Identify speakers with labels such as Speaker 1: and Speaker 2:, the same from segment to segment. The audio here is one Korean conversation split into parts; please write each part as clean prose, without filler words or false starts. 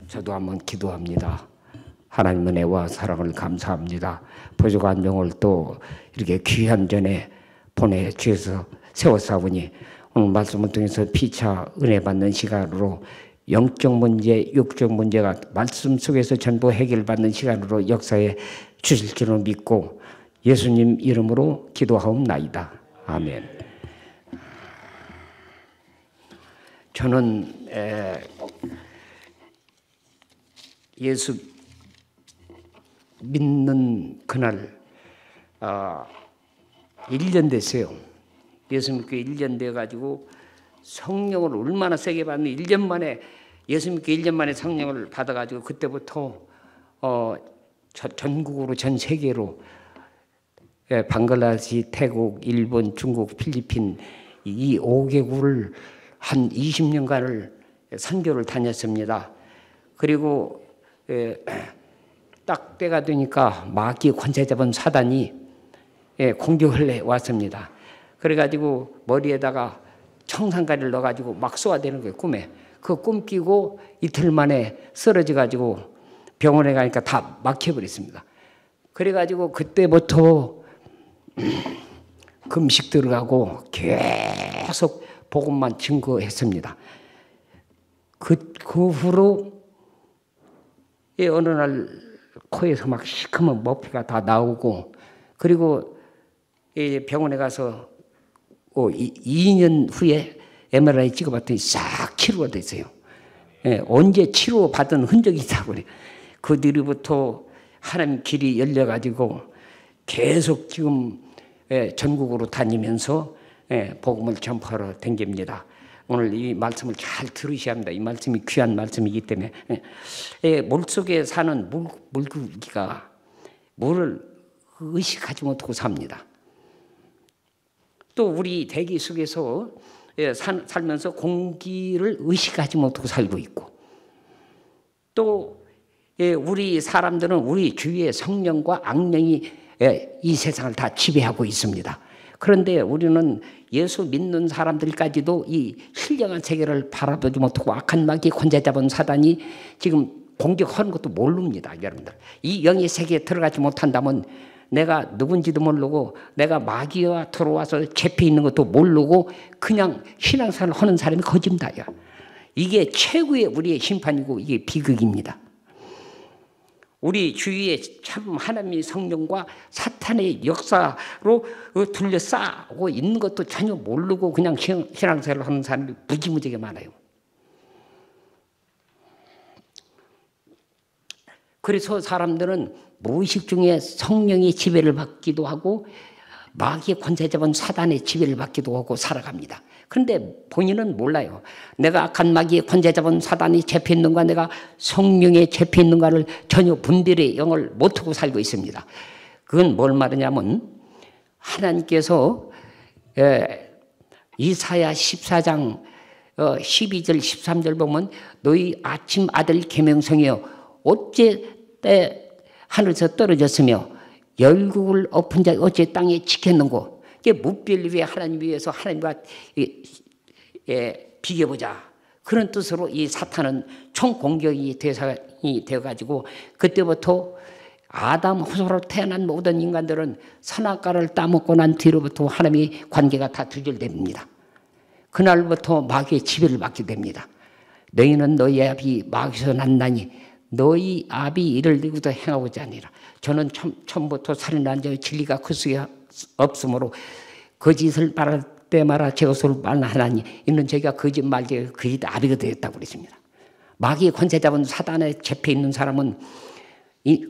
Speaker 1: 저도 한번 기도합니다. 하나님 은혜와 사랑을 감사합니다. 부족한 영을 또 이렇게 귀한 전에 보내주셔서 세워싸우니 오늘 말씀을 통해서 피차 은혜 받는 시간으로 영적 문제, 육적 문제가 말씀 속에서 전부 해결받는 시간으로 역사해 주실 줄을 믿고 예수님 이름으로 기도하옵나이다. 아멘. 저는 예수 믿는 그날 1년 됐어요. 예수 믿고 1년 돼가지고 성령을 얼마나 세게 받는 1년 만에 예수 믿고 1년 만에 성령을 받아가지고 그때부터 전국으로 전 세계로 방글라데시, 태국, 일본, 중국, 필리핀 이 5개국을 한 20년간을 선교를 다녔습니다. 그리고 딱 때가 되니까 마귀 권세 잡은 사단이 공격을 해 왔습니다. 그래가지고 머리에다가 청산가리를 넣어가지고 막 쏘아대는 거예요. 꿈에. 그 꿈 끼고 이틀 만에 쓰러져가지고 병원에 가니까 다 막혀버렸습니다. 그래가지고 그때부터 금식 들어가고 계속 복음만 증거했습니다. 그 후로 어느 날 코에서 막 시커먼 모피가 다 나오고 그리고 병원에 가서 2년 후에 MRI 찍어봤더니 싹 치료가 됐어요. 언제 치료받은 흔적이 있다고 그래요. 그 뒤로부터 하나님 길이 열려가지고 계속 지금 전국으로 다니면서 복음을 전파하러 다닙니다. 오늘 이 말씀을 잘 들으셔야 합니다. 이 말씀이 귀한 말씀이기 때문에 물속에 사는 물고기가 물을 의식하지 못하고 삽니다. 또 우리 대기 속에서 살면서 공기를 의식하지 못하고 살고 있고 또 우리 사람들은 우리 주위의 성령과 악령이 이 세상을 다 지배하고 있습니다. 그런데 우리는 예수 믿는 사람들까지도 이 신령한 세계를 바라보지 못하고 악한 마귀 권세 잡은 사단이 지금 공격하는 것도 모릅니다. 여러분들 이 영의 세계에 들어가지 못한다면 내가 누군지도 모르고 내가 마귀와 들어와서 잡혀 있는 것도 모르고 그냥 신앙생활을 하는 사람이 거짓말이야. 이게 최고의 우리의 심판이고 이게 비극입니다. 우리 주위에 참 하나님의 성령과 사탄의 역사로 둘러싸고 있는 것도 전혀 모르고 그냥 신앙생활을 하는 사람이 무지무지하게 많아요. 그래서 사람들은 무의식 중에 성령의 지배를 받기도 하고 마귀의 권세 잡은 사단의 지배를 받기도 하고 살아갑니다. 그런데 본인은 몰라요. 내가 악한 마귀의 권세 잡은 사단이 잡혀 있는가 내가 성령에 잡혀 있는가를 전혀 분별의 영을 못하고 살고 있습니다. 그건 뭘 말하냐면 하나님께서 이사야 14장 12절 13절 보면 너희 아침 아들 계명성이여 어째 하늘에서 떨어졌으며 열국을 엎은 자 어째 땅에 지켰는고. 이게 무별 위에 하나님 위해서 하나님과 비교보자. 그런 뜻으로 이 사탄은 총공격이 되어가지고 그때부터 아담 후손으로 태어난 모든 인간들은 선악과를 따먹고 난 뒤로부터 하나님의 관계가 다 두절됩니다. 그날부터 마귀의 지배를 받게 됩니다. 너희는 너희 아비 마귀에서 났나니 너희 아비 이를 너희도 행하고자 하니라. 저는 처음부터 살인한 자 진리가 그 속에 없으므로 거짓을 말할 때마다 제 것을 말하나니 이는 제가 거짓말제 거짓 아비가 되었다고 그랬습니다. 마귀의 권세 잡은 사단에 잡혀 있는 사람은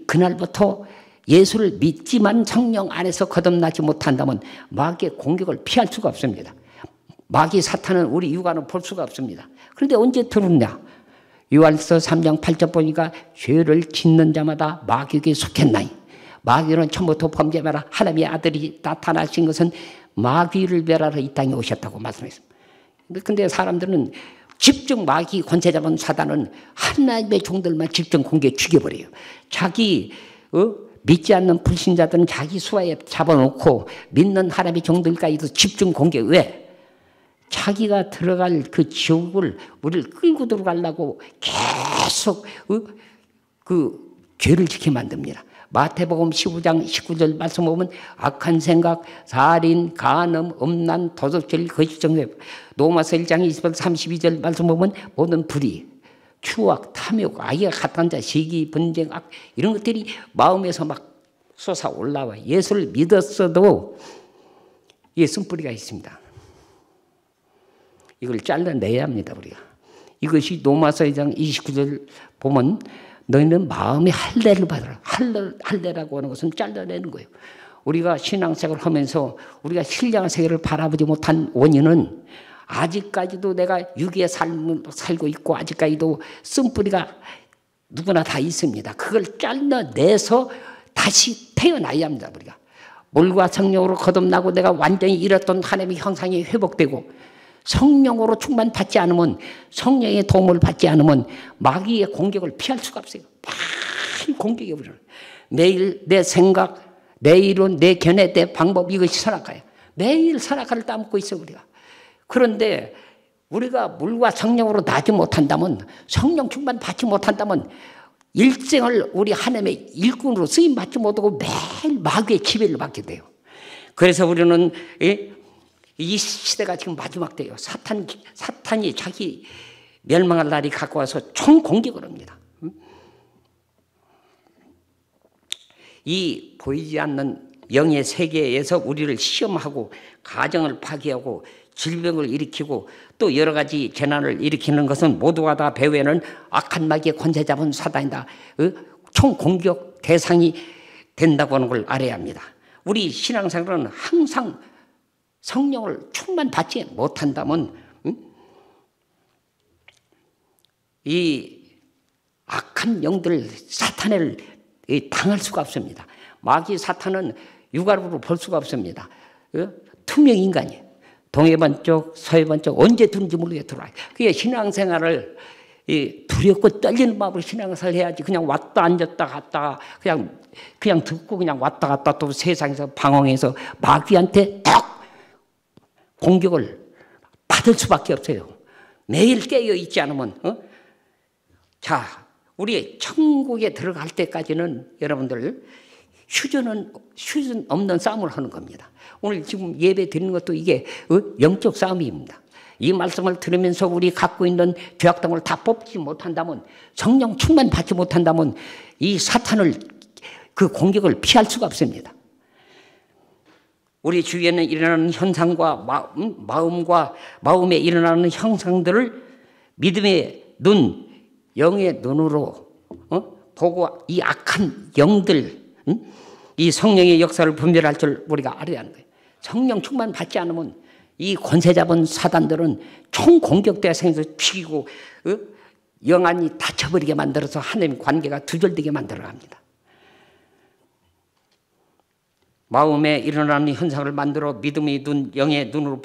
Speaker 1: 그날부터 예수를 믿지만 성령 안에서 거듭나지 못한다면 마귀의 공격을 피할 수가 없습니다. 마귀 사탄은 우리 육안을 볼 수가 없습니다. 그런데 언제 들었냐? 요한일서 3장 8절 보니까 죄를 짓는 자마다 마귀에게 속했나니 마귀는 처음부터 범죄하라 하나님의 아들이 나타나신 것은 마귀를 멸하러 이 땅에 오셨다고 말씀했습니다. 그런데 사람들은 집중 마귀 권세 잡은 사단은 하나님의 종들만 집중 공격해 죽여버려요. 자기 믿지 않는 불신자들은 자기 수하에 잡아놓고 믿는 하나님의 종들까지도 집중 공격. 왜? 자기가 들어갈 그 지옥을 우리를 끌고 들어가려고 계속 그 죄를 지게 만듭니다. 마태복음 15장 19절 말씀 보면 악한 생각, 살인, 간음, 음란, 도둑질, 거짓정죄. 로마서 1장 20절 32절 말씀 보면 모든 불의, 추악, 탐욕, 악의가 가득한 자, 시기, 분쟁, 악 이런 것들이 마음에서 막 솟아 올라와. 예수를 믿었어도 이게 쓴뿌리가 있습니다. 이걸 잘라내야 합니다, 우리가. 이것이 로마서 2장 29절 보면 너희는 마음의 할례를 받으라. 할례라고 하는 것은 잘라내는 거예요. 우리가 신앙생활을 하면서 우리가 신령한 세계를 바라보지 못한 원인은 아직까지도 내가 육의 삶을 살고 있고 아직까지도 쓴뿌리가 누구나 다 있습니다. 그걸 잘라내서 다시 태어나야 합니다, 우리가. 물과 성령으로 거듭나고 내가 완전히 잃었던 하나님의 형상이 회복되고 성령으로 충만받지 않으면, 성령의 도움을 받지 않으면 마귀의 공격을 피할 수가 없어요. 많이 공격해 버려요. 매일 내 생각, 내 이론, 내 견해, 내 방법, 이것이 선악과예요. 매일 선악과를 따먹고 있어요, 우리가. 그런데 우리가 물과 성령으로 나지 못한다면, 성령 충만 받지 못한다면 일생을 우리 하나님의 일꾼으로 쓰임 받지 못하고 매일 마귀의 지배를 받게 돼요. 그래서 우리는 이 시대가 지금 마지막 때예요. 사탄이 자기 멸망할 날이 가까워서 총공격을 합니다. 이 보이지 않는 영의 세계에서 우리를 시험하고 가정을 파괴하고 질병을 일으키고 또 여러 가지 재난을 일으키는 것은 모두가 다 배후에는 악한 마귀의 권세 잡은 사단이다. 총공격 대상이 된다고 하는 걸 알아야 합니다. 우리 신앙생활은 항상 성령을 충만받지 못한다면 이 악한 영들 사탄을 당할 수가 없습니다. 마귀 사탄은 육안으로 볼 수가 없습니다. 투명 인간이에요. 동해 반쪽 서해 반쪽 언제 들는지 모르게 들어와요. 그게 신앙생활을 두렵고 떨리는 마음으로 신앙생활을 해야지 그냥 왔다 앉았다 갔다 그냥 듣고 그냥 왔다 갔다 또 세상에서 방황해서 마귀한테 딱 공격을 받을 수밖에 없어요. 매일 깨어 있지 않으면. 자, 우리 천국에 들어갈 때까지는 여러분들 휴전 없는 싸움을 하는 겁니다. 오늘 지금 예배 드리는 것도 이게 영적 싸움입니다. 이 말씀을 들으면서 우리 갖고 있는 죄악당을 다 뽑지 못한다면, 성령 충만 받지 못한다면 이 사탄을 그 공격을 피할 수가 없습니다. 우리 주위에는 일어나는 현상과 마음에 일어나는 형상들을 믿음의 눈, 영의 눈으로 보고 이 악한 영들, 이 성령의 역사를 분별할 줄 우리가 알아야 하는 거예요. 성령 충만 받지 않으면 이 권세 잡은 사단들은 총공격 대상에서 죽이고 영안이 닫혀버리게 만들어서 하나님 관계가 두절되게 만들어갑니다. 마음에 일어나는 현상을 만들어 믿음의 눈, 영의 눈으로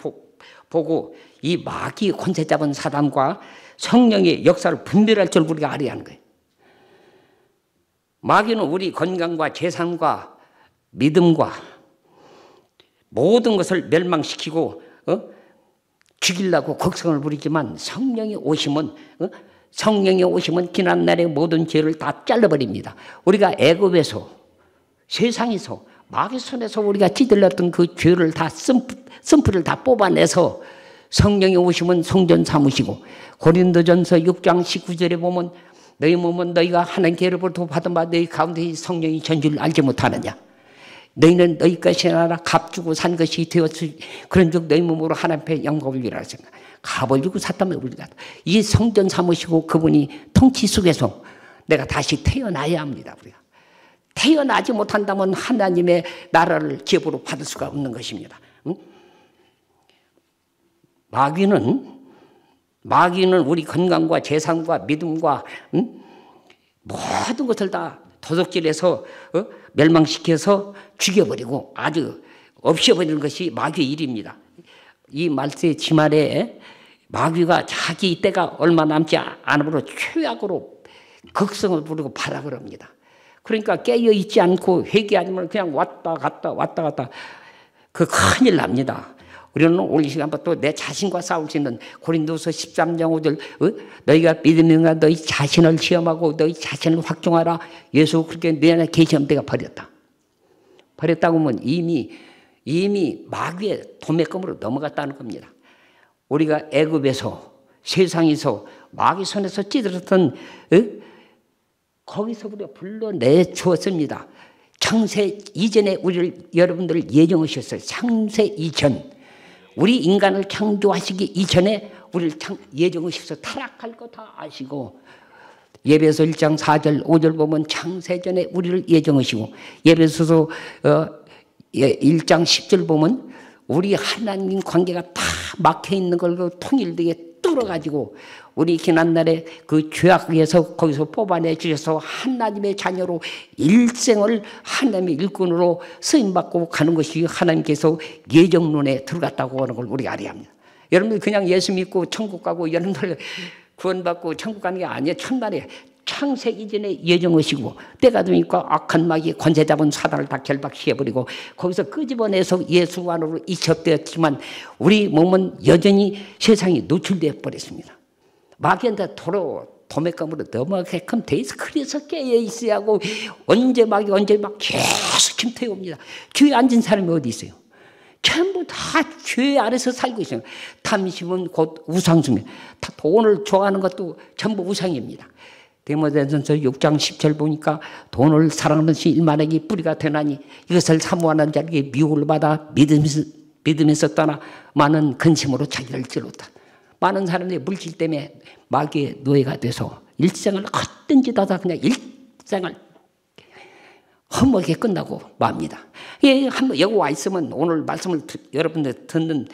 Speaker 1: 보고 이 마귀 권세 잡은 사단과 성령의 역사를 분별할 줄 우리가 알아야 하는 거예요. 마귀는 우리 건강과 재산과 믿음과 모든 것을 멸망시키고 죽이려고 걱정을 부리지만 성령이 오시면 지난날의 모든 죄를 다 잘라버립니다. 우리가 애굽에서 세상에서 마귀 손에서 우리가 찌들렸던 그 죄를 다 쓴풀을 다 뽑아내서 성령이 오시면 성전 삼으시고, 고린도전서 6장 19절에 보면 너희 몸은 너희가 하나님께 예로부터 받은 바 너희 가운데 성령이 전줄 알지 못하느냐. 너희는 너희 것이 아니라 값주고 산 것이 되었으니 그런즉 너희 몸으로 하나님 앞에 영광을 위하라. 값을 주고 샀다면 우리가 이 성전 삼으시고 그분이 통치 속에서 내가 다시 태어나야 합니다. 우리가 태어나지 못한다면 하나님의 나라를 기업으로 받을 수가 없는 것입니다. 마귀는 우리 건강과 재산과 믿음과 모든 것을 다 도둑질해서 멸망시켜서 죽여버리고 아주 없애버리는 것이 마귀의 일입니다. 이 말세의 지말에 마귀가 자기 때가 얼마 남지 않으므로 최악으로 극성을 부르고 발악을 합니다. 그러니까 깨어있지 않고 회개하면 그냥 왔다 갔다 그 큰일 납니다. 우리는 오늘 이 시간부터 또 내 자신과 싸울 수 있는 고린도서 13장 5절 너희가 믿음인가 너희 자신을 시험하고 너희 자신을 확정하라. 예수 그렇게 내 안에 계시면 내가 버렸다. 버렸다고 하면 이미 마귀의 도매금으로 넘어갔다는 겁니다. 우리가 애굽에서 세상에서 마귀 손에서 찌들었던 거기서 우리가 불러내 주었습니다. 창세 이전에 여러분들을 예정하셨어요. 창세 이전 우리 인간을 창조하시기 이전에 우리를 예정하셔서 타락할 거 다 아시고 예배서 1장 4절 5절 보면 창세전에 우리를 예정하시고 예배서서 1장 10절 보면 우리 하나님 관계가 다 막혀있는 걸 통일되게 뚫어가지고 우리 지난날에 그 죄악에서 거기서 뽑아내 주셔서 하나님의 자녀로 일생을 하나님의 일꾼으로 쓰임받고 가는 것이 하나님께서 예정론에 들어갔다고 하는 걸 우리가 알아야 합니다. 여러분들 그냥 예수 믿고 천국 가고 여러분들 구원받고 천국 가는 게 아니에요. 첫날에 창세 이전에 예정하시고 때가 되니까 악한 마귀 권세 잡은 사단을 다 결박시켜버리고 거기서 끄집어내서 예수 안으로 이첩되었지만 우리 몸은 여전히 세상에 노출되어 버렸습니다. 마귀한테 도매감으로 넘어가게끔 돼 있어. 그래서 깨어 있어야 하고 언제 마귀 언제 막 계속 침투해 옵니다. 주위에 앉은 사람이 어디 있어요? 전부 다 죄 아래서 살고 있어요. 탐심은 곧 우상숭배. 다 돈을 좋아하는 것도 전부 우상입니다. 디모데전서 6장 10절 보니까 돈을 사랑하는 시 일만에게 뿌리가 되나니 이것을 사모하는 자에게 미혹을 받아 믿음에서 떠나 많은 근심으로 자기를 찔렀다. 많은 사람들이 물질 때문에 마귀의 노예가 돼서 일생을 헛된 짓 하다 그냥 일생을 험하게 끝나고 맙니다. 한번 여기 와 있으면 오늘 말씀을 여러분들 듣는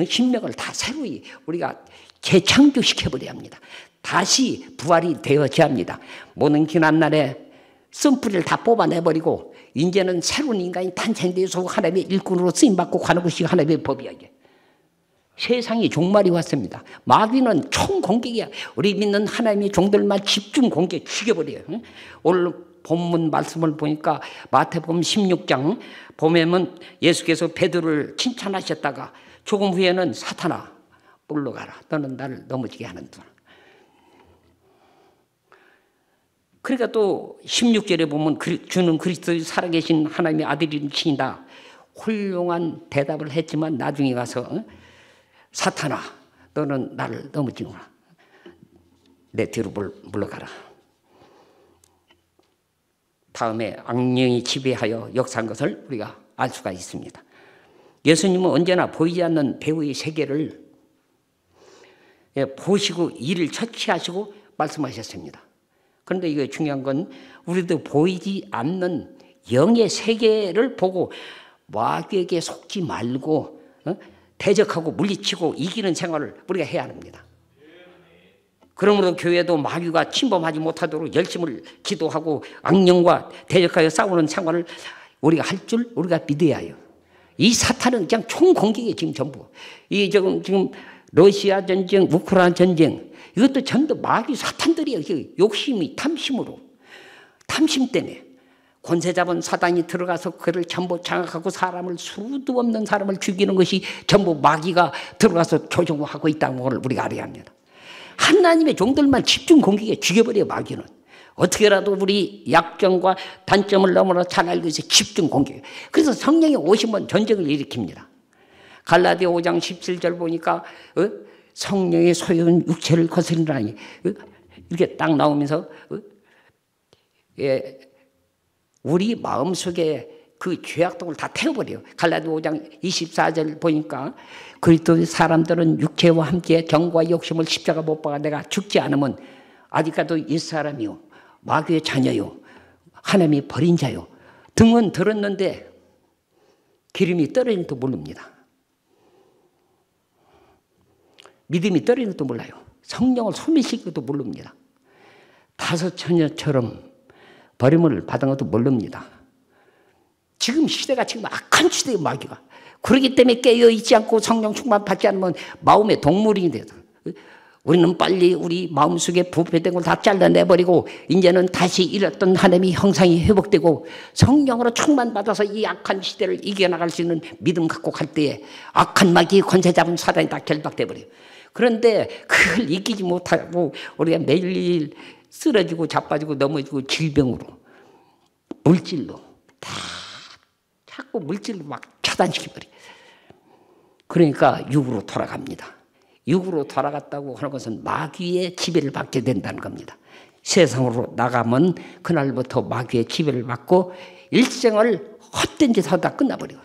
Speaker 1: 심령을 다 새로이 우리가 재창조시켜버려야 합니다. 다시 부활이 되어져야 합니다. 모든 지난날에 쓴뿌리를 다 뽑아내버리고 이제는 새로운 인간이 탄생돼서 하나님의 일꾼으로 쓰임받고 가는 것이 하나님의 법이야. 이게. 세상이 종말이 왔습니다. 마귀는 총공격이야. 우리 믿는 하나님의 종들만 집중 공격 죽여버려요. 오늘 본문 말씀을 보니까 마태복음 16장 보면 예수께서 베드로를 칭찬하셨다가 조금 후에는 사탄아 물러가라. 너는 나를 넘어지게 하는구나. 그러니까 또 16절에 보면 주는 그리스도의 살아계신 하나님의 아들이신다. 훌륭한 대답을 했지만 나중에 가서 사탄아 너는 나를 넘어지구나. 내 뒤로 물러가라. 다음에 악령이 지배하여 역사한 것을 우리가 알 수가 있습니다. 예수님은 언제나 보이지 않는 배우의 세계를 보시고 이를 처치하시고 말씀하셨습니다. 그런데 이게 중요한 건 우리도 보이지 않는 영의 세계를 보고 마귀에게 속지 말고 대적하고 물리치고 이기는 생활을 우리가 해야 합니다. 그러므로 교회도 마귀가 침범하지 못하도록 열심을 기도하고 악령과 대적하여 싸우는 생활을 우리가 할 줄 우리가 믿어야 해요. 이 사탄은 그냥 총공격이 지금 전부. 이 지금 러시아 전쟁, 우크라이나 전쟁 이것도 전부 마귀 사탄들이에요. 욕심이 탐심으로. 탐심 때문에. 권세 잡은 사단이 들어가서 그를 전부 장악하고 사람을 수도 없는 사람을 죽이는 것이 전부 마귀가 들어가서 조종하고 있다는 걸 우리가 알아야 합니다. 하나님의 종들만 집중 공격에 죽여버려요. 마귀는. 어떻게라도 우리 약점과 단점을 너무나 잘 알고 있어요. 집중 공격. 그래서 성령이 오시면 전쟁을 일으킵니다. 갈라디아 5장 17절 보니까 성령의 소유는 육체를 거스리라니 이렇게 딱 나오면서 우리 마음속에 그 죄악동을 다 태워버려요. 갈라디아 5장 24절 보니까 그리스도의 사람들은 육체와 함께 정과 욕심을 십자가 못 박아 내가 죽지 않으면 아직까지 옛사람이요 마귀의 자녀요 하나님이 버린 자요 등은 들었는데 기름이 떨어지는 것도 모릅니다. 믿음이 떨어지는 것도 몰라요. 성령을 소멸시키는 것도 모릅니다. 다섯 처녀처럼 버림을 받은 것도 모릅니다. 지금 시대가 지금 악한 시대의 마귀가. 그렇기 때문에 깨어있지 않고 성령 충만 받지 않으면 마음의 동물이 돼서 우리는 빨리 우리 마음속에 부패된 걸 다 잘라내버리고 이제는 다시 잃었던 하나님의 형상이 회복되고 성령으로 충만받아서 이 악한 시대를 이겨나갈 수 있는 믿음 갖고 갈 때에 악한 마귀의 권세 잡은 사단이 다 결박돼버려요. 그런데 그걸 이기지 못하고 우리가 매일 쓰러지고 자빠지고 넘어지고 질병으로 물질로 다 자꾸 물질로 막 차단시켜버려요. 그러니까 육으로 돌아갑니다. 육으로 돌아갔다고 하는 것은 마귀의 지배를 받게 된다는 겁니다. 세상으로 나가면 그날부터 마귀의 지배를 받고 일생을 헛된 짓 하다 끝나버려요.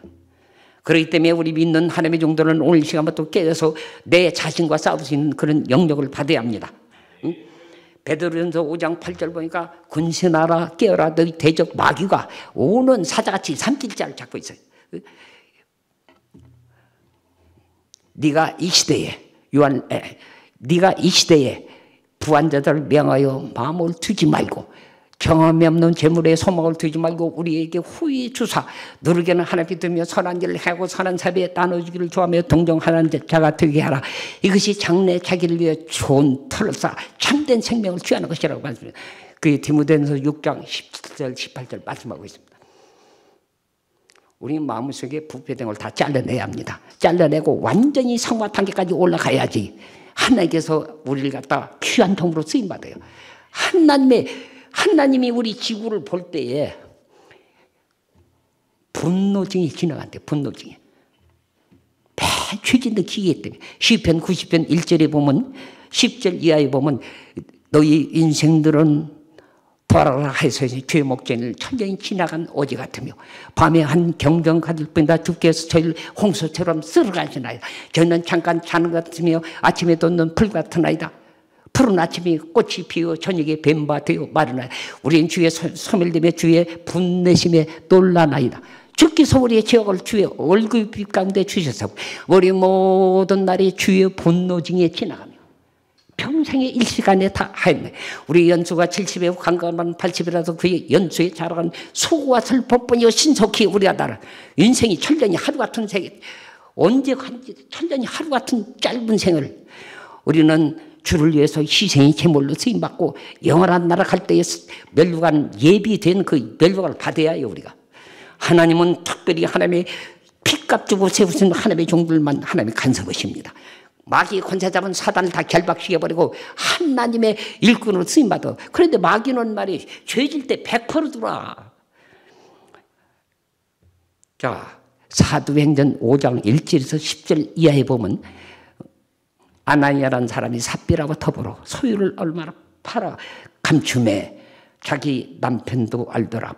Speaker 1: 그렇기 때문에 우리 믿는 하나님의 종들은 오늘 시간부터 깨어서 내 자신과 싸울 수 있는 그런 영역을 받아야 합니다. 응? 베드로전서 5장 8절 보니까 군신하라 깨어라 너희 대적 마귀가 오는 사자같이 삼킬 자를 잡고 있어요. 네가 이 시대에 부한자들을 명하여 마음을 두지 말고 경험이 없는 재물에 소망을 두지 말고 우리에게 후히 주사 누르게는 하나님께 두며 선한 일을 하고 선한 사비에 나눠주기를 좋아하며 동정하는 자가 되게 하라. 이것이 장래 자기를 위해 좋은 터를 쌓아 참된 생명을 취하는 것이라고 말씀합니다. 그게 디모데전서 6장 17절 18절 말씀하고 있습니다. 우리 마음속에 부패된 걸 다 잘라내야 합니다. 잘라내고 완전히 성화 단계까지 올라가야지 하나님께서 우리를 갖다 귀한 통으로 쓰임받아요. 하나님이 우리 지구를 볼 때에 분노증이 지나간대요. 분노증이. 매 죄진도 기계 때문에 시편 90편 1절에 보면 10절 이하에 보면 너희 인생들은 돌아라 해서 죄의 목전을 천천히 지나간 오지 같으며 밤에 한 경정 가질 뿐이다 주께서 저희를 홍수처럼 쓸어가시나이다. 저는 잠깐 자는 것 같으며 아침에 돋는 풀 같은 아이다. 푸른 아침이 꽃이 피어 저녁에 뱀바 되어 마르나이다. 우리는 주의 소멸됨에 주의 분내심에 놀라나이다. 주께서 우리의 죄악을 주의 얼굴빛 가운데 주셔서 우리 모든 날이 주의 분노증에 지나가며 평생의 일시간에 다 하였네. 우리 연수가 70에 강건한 80이라도 그의 연수에 자라간 수고와 슬픔뿐이요 신속히 우리가 달아 인생이 천년이 하루 같은 세계 언제 천년이 하루 같은 짧은 생을 우리는 주를 위해서 희생의 제물로 쓰임받고 영원한 나라 갈 때에 멸류관 예비된 그 멸류관을 받아야 해요. 우리가 하나님은 특별히 하나님의 피값 주고 세우신 하나님의 종들만 하나님의 간섭하십니다. 마귀의 권세 잡은 사단을 다 결박시켜버리고 하나님의 일꾼으로 쓰임받아. 그런데 마귀는 말이 죄질 때 100% 들어와. 자, 사도행전 5장 1절에서 10절 이하에 보면 아나니아라는 사람이 삽비라고 더불어 소유를 얼마나 팔아 감춤해 자기 남편도 알더라.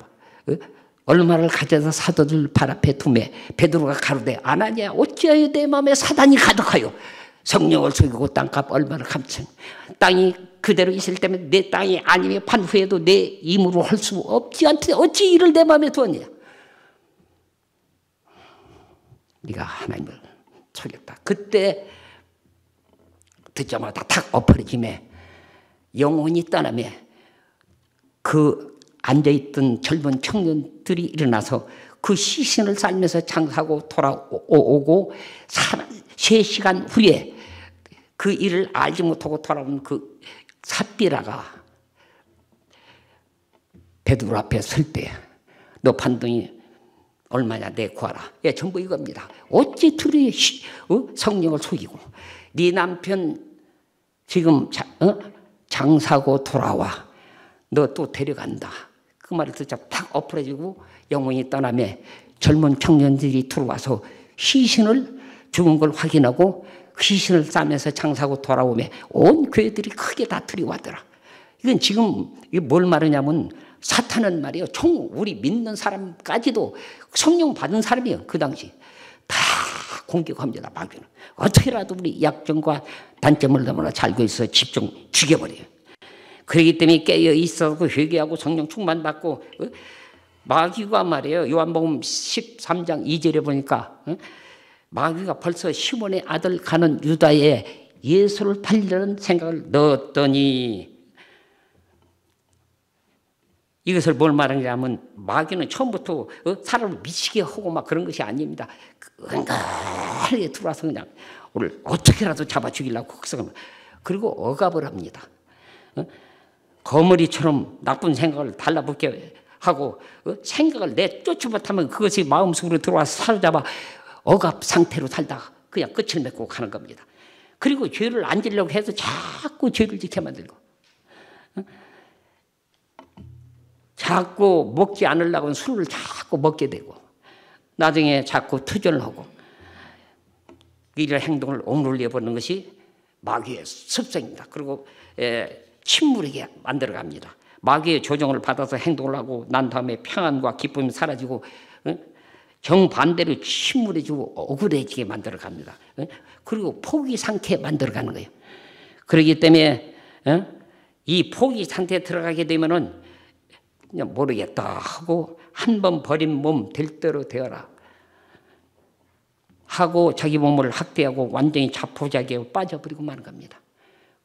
Speaker 1: 얼마를 가져서 사도들 발 앞에 두매 베드로가 가로되 아나니아 어찌하여 내 마음에 사단이 가득하여 성령을 속이고 땅값 얼마나 감춘 땅이 그대로 있을 때면 내 땅이 아니면 판 후에도 내 임으로 할 수 없지 않대 어찌 이를 내 마음에 두었냐. 네가 하나님을 속였다. 그때 듣자마자 탁 엎어지매 영혼이 떠나며 그 앉아있던 젊은 청년들이 일어나서 그 시신을 쌀면서 장사하고 돌아오고 3시간 후에 그 일을 알지 못하고 돌아온 그 삽비라가 베드로 앞에 설 때 너 반동이 얼마냐 내 구하라. 예, 전부 이겁니다. 어찌 둘이 성령을 속이고 네 남편 지금 장사하고 돌아와. 너 또 데려간다. 그 말을 듣자 탁 엎어지고 영혼이 떠나며 젊은 청년들이 들어와서 시신을 죽은 걸 확인하고 시신을 싸면서 장사하고 돌아오며 온 교회들이 크게 다 들이와더라. 이건 지금 뭘 말하냐면 사탄은 말이에요. 총 우리 믿는 사람까지도 성령 받은 사람이에요. 그 당시 다 공격합니다. 마귀는 어떻게라도 우리 약점과 단점을 너무나 잘 알고 있어 집중 죽여버려요. 그렇기 때문에 깨어 있어서 회개하고 성령 충만받고 마귀가 말이에요. 요한복음 13장 2절에 보니까 마귀가 벌써 시몬의 아들 가는 유다에 예수를 팔리려는 생각을 넣었더니 이것을 뭘 말하냐면 마귀는 처음부터 사람을 미치게 하고 막 그런 것이 아닙니다. 은근하게 들어와서 그냥 오늘 어떻게라도 잡아 죽이려고 걱정하면 그리고 억압을 합니다. 거머리처럼 나쁜 생각을 달라붙게 하고 생각을 내쫓지 못하면 그것이 마음속으로 들어와서 사로잡아 억압 상태로 살다가 그냥 끝을 맺고 가는 겁니다. 그리고 죄를 안 지려고 해서 자꾸 죄를 지게 만들고 자꾸 먹지 않으려고 술을 자꾸 먹게 되고 나중에 자꾸 투전을 하고 이런 행동을 억눌려 보는 것이 마귀의 습성입니다. 그리고 침묵하게 만들어갑니다. 마귀의 조종을 받아서 행동을 하고 난 다음에 평안과 기쁨이 사라지고 정반대로 침울해지고 억울해지게 만들어갑니다. 그리고 포기 상태에 만들어가는 거예요. 그렇기 때문에 이 포기 상태에 들어가게 되면은 그냥 모르겠다 하고 한 번 버린 몸 될 대로 되어라 하고 자기 몸을 학대하고 완전히 자포자기하고 빠져버리고 마는 겁니다.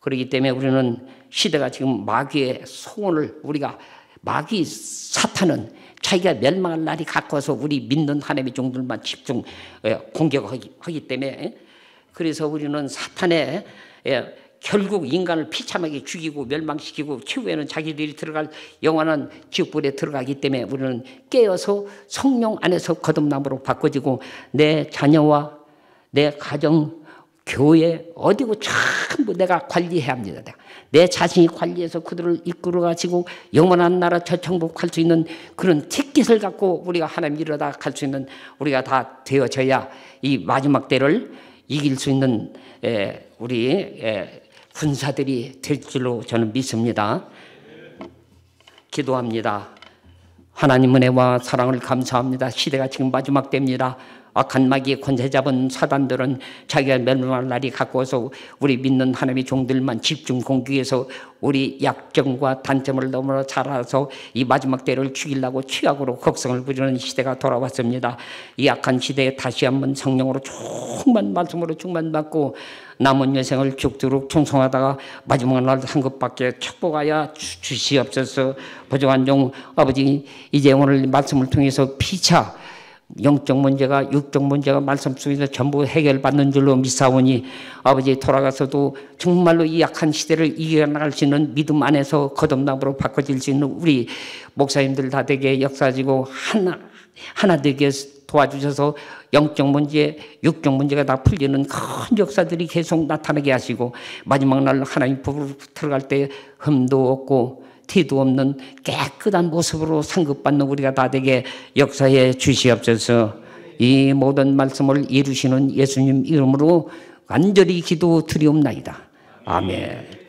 Speaker 1: 그렇기 때문에 우리는 시대가 지금 마귀의 소원을 우리가 마귀 사탄은 자기가 멸망할 날이 가까워서 우리 믿는 하나님의 종들만 집중 공격하기 때문에 그래서 우리는 사탄의 결국 인간을 비참하게 죽이고 멸망시키고 최후에는 자기들이 들어갈 영원한 지옥불에 들어가기 때문에 우리는 깨어서 성령 안에서 거듭남으로 바꿔지고 내 자녀와 내 가정, 교회 어디고 전부 내가 관리해야 합니다. 내 자신이 관리해서 그들을 이끌어가지고 영원한 나라 저천국 갈 수 있는 그런 티켓을 갖고 우리가 하나님 이루다 갈 수 있는 우리가 다 되어져야 이 마지막 때를 이길 수 있는 우리 군사들이 될 줄로 저는 믿습니다. 기도합니다. 하나님 은혜와 사랑을 감사합니다. 시대가 지금 마지막 때입니다. 악한 마귀의 권세 잡은 사단들은 자기가 멸망할 날이 가까워서 우리 믿는 하나님의 종들만 집중 공격해서 우리 약점과 단점을 너무나 잘 알아서 이 마지막 때를 죽이려고 취약으로 걱정을 부리는 시대가 돌아왔습니다. 이 악한 시대에 다시 한번 성령으로 충만 말씀으로 충만받고 남은 여생을 죽도록 충성하다가 마지막 날 한 것밖에 축복하여 주시옵소서. 부족한 종 아버지 이제 오늘 말씀을 통해서 피차 영적 문제가 육적 문제가 말씀 속에서 전부 해결받는 줄로 믿사오니 아버지 돌아가서도 정말로 이 약한 시대를 이겨나갈 수 있는 믿음 안에서 거듭남으로 바꿔질 수 있는 우리 목사님들 다 되게 역사지고 하나 되게 도와주셔서 영적 문제, 육적 문제가 다 풀리는 큰 역사들이 계속 나타나게 하시고 마지막 날 하나님 법으로 들어갈 때 흠도 없고 티도 없는 깨끗한 모습으로 상급받는 우리가 다 되게 역사해 주시옵소서. 이 모든 말씀을 이루시는 예수님 이름으로 간절히 기도 드리옵나이다. 아멘.